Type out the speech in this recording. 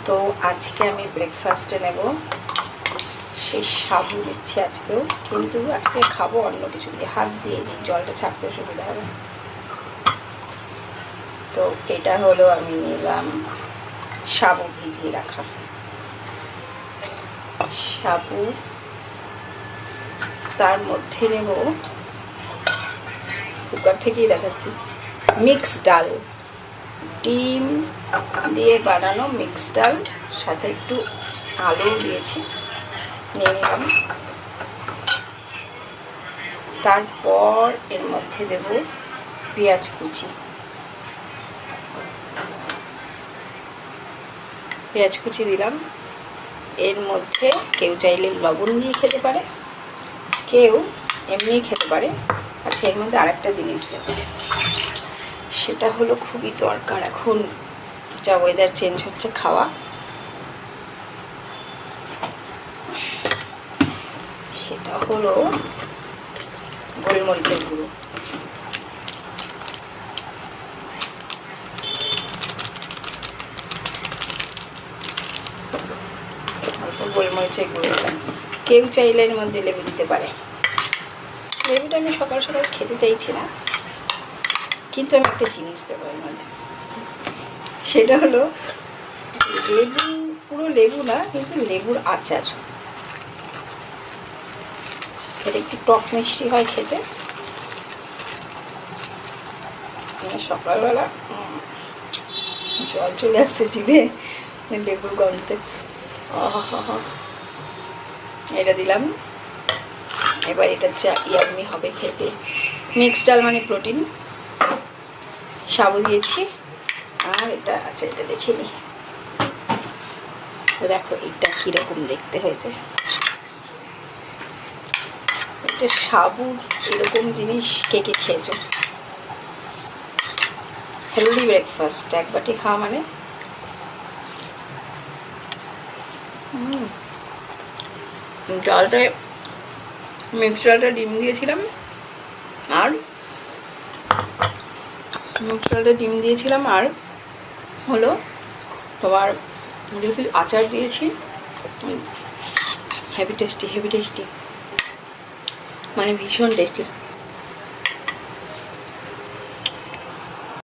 তো আজকে আমি ব্রেকফাস্টে নেব সেই সাবু দিচ্ছি আজকেও, কিন্তু আজকে খাবো অন্য কিছু দিয়ে, হাত দিয়ে নিই, জলটা ছাপতে সুবিধা হবে। তো এটা হলো আমি নিলাম সাবু ভিজিয়ে রাখা সাবু, তার মধ্যে নেব কুকার থেকেই দেখাচ্ছি মিক্স ডাল, ডিম দিয়ে বানানো মিক্স ডাল, সাথে একটু আলু দিয়েছি, নিয়ে নিলাম। তারপর এর মধ্যে দেব পেঁয়াজ কুচি, দিলাম। এর মধ্যে কেউ চাইলে লবণ দিয়ে খেতে পারে, কেউ এমনি খেতে পারে। আচ্ছা, এর মধ্যে আরেকটা জিনিস দেব, সেটা হলো খুবই দরকার এখন যা ওয়েদার চেঞ্জ হচ্ছে, খাওয়া। সেটা হলো গোলমরিচের গুঁড়ো। অল্প গোলমরিচের গুঁড়ো, কেউ চাইলে এর মধ্যে লেবু দিতে পারে। লেবুটা আমি সকাল সকাল খেতে চাইছি না, কিন্তু আমি একটা জিনিস দেবো এর মধ্যে, সেটা হলো লেবু, পুরো লেবু না, কিন্তু লেবুর আচার। এটা একটু টক মিষ্টি হয় খেতে। সকালবেলা জল চলে আসছে জিভে লেবুর গন্ধে। এটা দিলাম। এবার এটা যা ইয়াম্মি হবে খেতে। মিক্স ডাল মানে প্রোটিন, সাবু দিয়েছি, আর এটা আছে, এটা দেখে নিই। দেখো এটা কিরকম দেখতে হয়েছে। এটা সাবু, এরকম জিনিস কে কে খেয়েছো? হেলদি ব্রেকফাস্ট এক বাটি খাওয়া মানে। ডালটায় মিক্স ডালটা ডিম দিয়েছিলাম, আর হলো তোমার যেহেতু আচার দিয়েছি, হেভি টেস্টি, মানে ভীষণ টেস্টি।